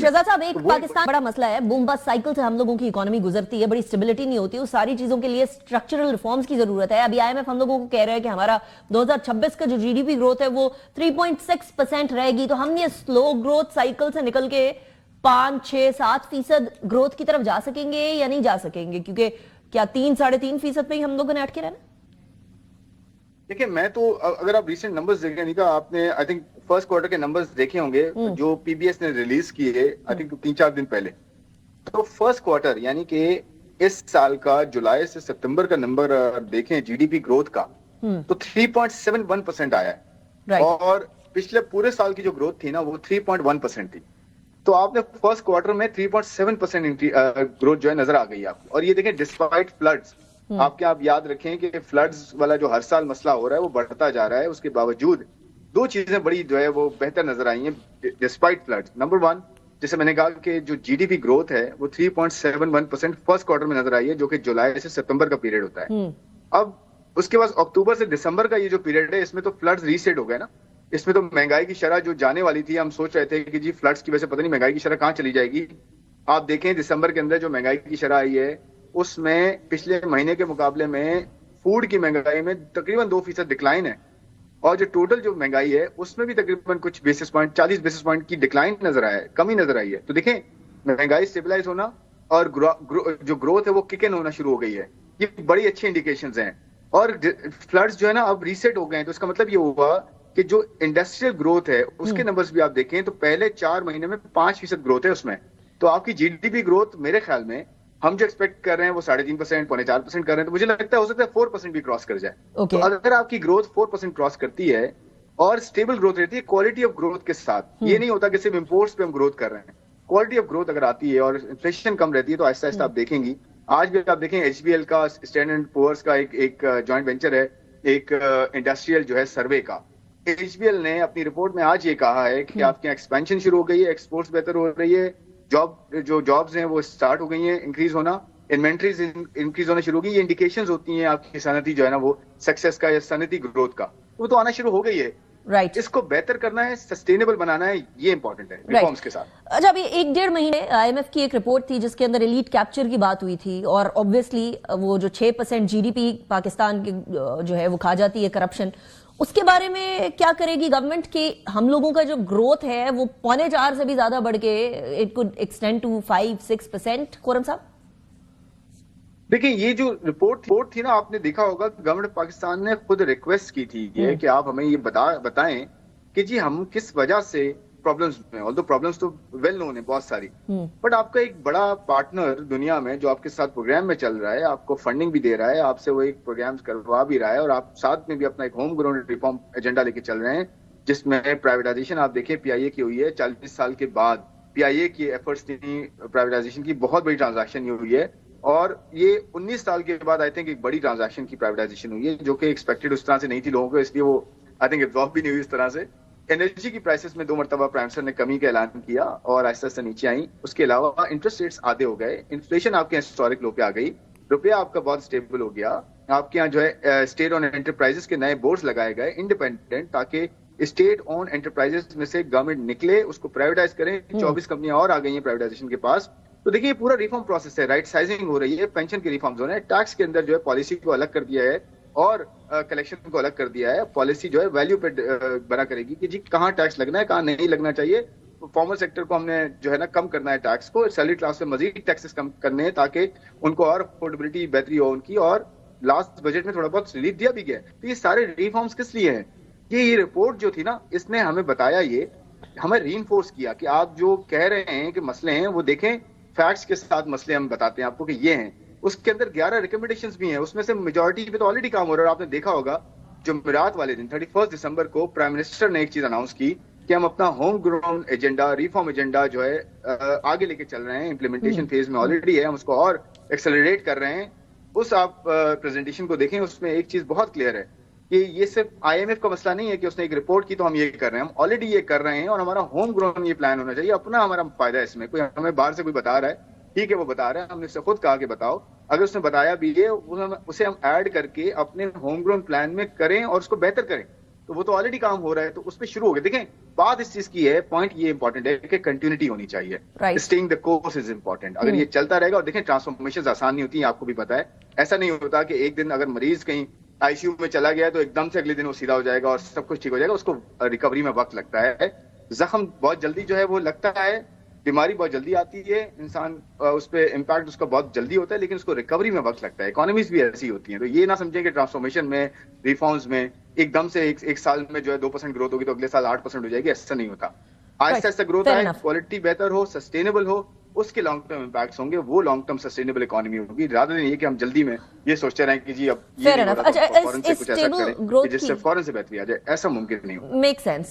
शहजाद साहब, एक पाकिस्तान बड़ा मसला है, बूम बस्ट साइकिल से हम लोगों की इकोनॉमी गुजरती है, बड़ी स्टेबिलिटी नहीं होती। उस सारी चीजों के लिए स्ट्रक्चरल रिफॉर्म्स की जरूरत है। अभी आईएमएफ हम लोगों को कह रहा है कि हमारा 2026 का जो जीडीपी ग्रोथ है वो 3.6% रहेगी। तो हम ये स्लो ग्रोथ साइकिल से निकल के 5, 6, 7% ग्रोथ की तरफ जा सकेंगे या नहीं जा सकेंगे? क्योंकि क्या 3, 3.5% पे ही हम लोगों ने अटके रहना? देखिए, मैं तो अगर आप रिसेंट नंबर्स देखें, निका, आपने आई थिंक फर्स्ट क्वार्टर के नंबर्स देखे होंगे जो पीबीएस ने रिलीज किए आई थिंक 3-4 दिन पहले। तो फर्स्ट क्वार्टर यानी कि इस साल का जुलाई से सितंबर का नंबर देखें जीडीपी ग्रोथ का, तो 3.71% आया है। और पिछले पूरे साल की जो ग्रोथ थी ना वो 3.1% थी। तो आपने फर्स्ट क्वार्टर में 3.7% ग्रोथ जो है नजर आ गई है आपको। और ये देखें डिस्पाइट फ्लड्स, आप याद रखें कि फ्लड्स वाला जो हर साल मसला हो रहा है वो बढ़ता जा रहा है, उसके बावजूद दो चीजें बड़ी जो है वो बेहतर नजर आई हैं डिस्पाइट फ्लड्स। नंबर वन, जैसे मैंने कहा कि जो जीडीपी ग्रोथ है वो 3.71% फर्स्ट क्वार्टर में नजर आई है, जो कि जुलाई से सितंबर का पीरियड होता है। अब उसके बाद अक्टूबर से दिसंबर का ये जो पीरियड है, इसमें तो फ्लड्स रीसेट हो गए ना। इसमें तो महंगाई की शरह जो जाने वाली थी, हम सोच रहे थे कि जी फ्लड्स की वजह से पता नहीं महंगाई की शरह कहाँ चली जाएगी। आप देखें दिसंबर के अंदर जो महंगाई की शरह आई है उसमें पिछले महीने के मुकाबले में फूड की महंगाई में तकरीबन 2% डिक्लाइन है। और जो टोटल जो महंगाई है उसमें भी तकरीबन कुछ बेसिस पॉइंट, 40 बेसिस पॉइंट की डिक्लाइन नजर आया है, कमी नजर आई है। तो देखें महंगाई स्टेबलाइज होना और जो ग्रोथ है वो किक इन होना शुरू हो गई है, ये बड़ी अच्छी इंडिकेशंस हैं। और फ्लड्स जो है ना अब रीसेट हो गए हैं, तो इसका मतलब ये हुआ कि जो इंडस्ट्रियल ग्रोथ है उसके नंबर्स भी आप देखें तो पहले 4 महीने में 5% ग्रोथ है उसमें। तो आपकी जीडीपी ग्रोथ मेरे ख्याल में हम जो एक्सपेक्ट कर रहे हैं वो 3.5%, 4.5% कर रहे हैं, तो मुझे लगता है हो सकता है 4% भी क्रॉस कर जाए। तो अगर आपकी ग्रोथ 4% क्रॉस करती है और स्टेबल ग्रोथ रहती है क्वालिटी ऑफ ग्रोथ के साथ, ये नहीं होता कि सिर्फ इंपोर्ट्स पे हम ग्रोथ कर रहे हैं, क्वालिटी ऑफ ग्रोथ अगर आती है और इन्फ्लेशन कम रहती है तो आहिस्ता आहिस्ता आप देखेंगी। आज भी आप देखें एचबीएल का, स्टैंडर्ड एंड पुअर्स का एक जॉइंट वेंचर है, एक इंडस्ट्रियल जो है सर्वे का। एचबीएल ने अपनी रिपोर्ट में आज ये कहा है कि आपके यहाँ एक्सपेंशन शुरू हो गई है, एक्सपोर्ट्स बेहतर हो रही है, जॉब्स हैं वो स्टार्ट हो गई हैं इंक्रीज होना, इन्वेंट्रीज इंक्रीज होना शुरू हो गई। ये इंडिकेशंस होती हैं आपकी सनती जो है ना वो सक्सेस का या सनती ग्रोथ का, वो तो आना शुरू हो गई है। राइट, इसको बेहतर करना है, सस्टेनेबल बनाना है, ये इंपॉर्टेंट है रिफॉर्म्स के साथ। अच्छा, अभी 1-1.5 महीने आईएमएफ की एक रिपोर्ट थी जिसके अंदर एलीट कैप्चर की बात हुई थी और ऑब्वियसली वो जो 6% जीडीपी पाकिस्तान की जो है वो खा जाती है करप्शन, उसके बारे में क्या करेगी गवर्नमेंट कि हम लोगों का जो ग्रोथ है वो 3.25 से भी ज्यादा बढ़ के इट कुड एक्सटेंड टू 5-6%? कोरम साहब देखिए, ये जो रिपोर्ट थी ना, आपने देखा होगा गवर्नमेंट पाकिस्तान ने खुद रिक्वेस्ट की थी कि आप हमें ये बताएं कि जी हम किस वजह से प्रॉब्लम्स में, ऑल्दो प्रॉब्लम्स तो वेल नोन है बहुत सारी, बट आपका एक बड़ा पार्टनर दुनिया में जो आपके साथ प्रोग्राम में चल रहा है, आपको फंडिंग भी दे रहा है, आपसे वो एक प्रोग्राम करवा भी रहा है और आप साथ में भी अपना एक होम ग्रोन रिफॉर्म एजेंडा लेके चल रहे हैं, जिसमें प्राइवेटाइजेशन आप देखें पीआईए की हुई है 40 साल के बाद। पीआईए की एफर्ट्स थी प्राइवेटाइजेशन की, बहुत बड़ी ट्रांजैक्शन हुई है और ये 19 साल के बाद आई थिंक एक बड़ी ट्रांजैक्शन की प्राइवेटाइजेशन हुई है, जो कि एक्सपेक्टेड उस तरह से नहीं थी लोगों को, इसलिए वो आई थिंक एब्जॉर्ब भी नहीं हुई इस तरह से। एनर्जी की प्राइसेस में 2 मरतबा प्राइम मिनिस्टर ने कमी का ऐलान किया और आहिस्ता आहिस्ता नीचे आई। उसके अलावा इंटरेस्ट रेट्स आधे हो गए, इन्फ्लेशन आपके हिस्टोरिक लो पे आ गई, रुपया आपका बहुत स्टेबल हो गया, आपके यहाँ जो है स्टेट ऑन एंटरप्राइजेस के नए बोर्ड्स लगाए गए इंडिपेंडेंट, ताकि स्टेट ऑन एंटरप्राइजेस में से गवर्नमेंट निकले, उसको प्राइवेटाइज करें। 24 कंपनियां और आ गई हैं प्राइवेटाइजेशन के पास। तो देखिए पूरा रिफॉर्म प्रोसेस है, राइट साइजिंग हो रही है, पेंशन के रिफॉर्म्स हो रहे हैं, टैक्स के अंदर जो है पॉलिसी को अलग कर दिया है और कलेक्शन को अलग कर दिया है। पॉलिसी जो है वैल्यू पे बना करेगी कि जी कहाँ टैक्स लगना है, कहाँ नहीं लगना चाहिए। फॉर्मल सेक्टर को हमने जो है ना कम करना है टैक्स को, सैलरी क्लास में मजीद टैक्सेस कम करने हैं ताकि उनको और अफोर्डेबिलिटी बेहतरी हो उनकी, और लास्ट बजट में थोड़ा बहुत रिलीफ दिया भी गया। तो ये सारे रिफॉर्म्स किस लिए हैं? ये रिपोर्ट जो थी ना इसने हमें बताया, ये हमें रीइंफोर्स किया कि आप जो कह रहे हैं कि मसले हैं वो देखें, फैक्ट्स के साथ मसले हम बताते हैं आपको कि ये हैं। उसके अंदर 11 रिकमेंडेशंस भी हैं, उसमें से मेजॉरिटी पे तो ऑलरेडी काम हो रहा है। और आपने देखा होगा जुमेरात वाले दिन 31 दिसंबर को प्राइम मिनिस्टर ने एक चीज अनाउंस की कि हम अपना home grown agenda, reform agenda जो है आगे लेके चल रहे हैं, इंप्लीमेंटेशन फेज में ऑलरेडी है, हम उसको और एक्सेलरेट कर रहे हैं। उस आप प्रेजेंटेशन को देखें, उसमें एक चीज बहुत क्लियर है कि ये सिर्फ आईएमएफ का मसला नहीं है कि उसने एक रिपोर्ट की तो हम ये कर रहे हैं, हम ऑलरेडी ये कर रहे हैं और हमारा होम ग्रोन ये प्लान होना चाहिए, अपना हमारा फायदा है इसमें। कोई हमें बाहर से कोई बता रहा है, ठीक है वो बता रहा है, हमने उससे खुद कहा कि बताओ, अगर उसने बताया भी है उसे हम ऐड करके अपने होम ग्रोन प्लान में करें और उसको बेहतर करें। तो वो तो ऑलरेडी काम हो रहा है, तो उस पर शुरू हो गया। देखें, बात इस चीज की है, पॉइंट ये इंपॉर्टेंट है कि कंटिन्यूटी होनी चाहिए। Right. Staying the course is important. अगर ये चलता रहेगा, और देखें ट्रांसफॉर्मेशन आसान नहीं होती है, आपको भी पता है। ऐसा नहीं होता कि एक दिन अगर मरीज कहीं आईसीयू में चला गया तो एकदम से अगले दिन वो सीधा हो जाएगा और सब कुछ ठीक हो जाएगा। उसको रिकवरी में वक्त लगता है। जख्म बहुत जल्दी जो है वो लगता है, बीमारी बहुत जल्दी आती है, इंसान उस पर इम्पैक्ट उसका बहुत जल्दी होता है, लेकिन उसको रिकवरी में वक्त लगता है। इकोनॉमीज भी ऐसी होती हैं। तो ये ना समझें कि ट्रांसफॉर्मेशन में, रिफॉर्म्स में एकदम से एक साल में जो है 2% ग्रोथ होगी तो अगले साल 8% हो जाएगी, ऐसा नहीं होता। आहिस्ता आहिस्ता ग्रोथ Fair आए, enough. क्वालिटी बेहतर हो, सस्टेनेबल हो, उसके लॉन्ग टर्म इम्पैक्ट्स होंगे। वो लॉन्ग टर्म सस्टेनेबल इकोनॉमी होगी, rather than ये कि हम जल्दी में ये सोचते रहें कि जी अब ये Fair नहीं हो enough. रहा तो अच्छा, फौरन से इस कुछ ऐसा stable करें growth कि जिससे की- फौरन से बेहतरी आ जाए। ऐसा मुमकिन नहीं हो। Make sense.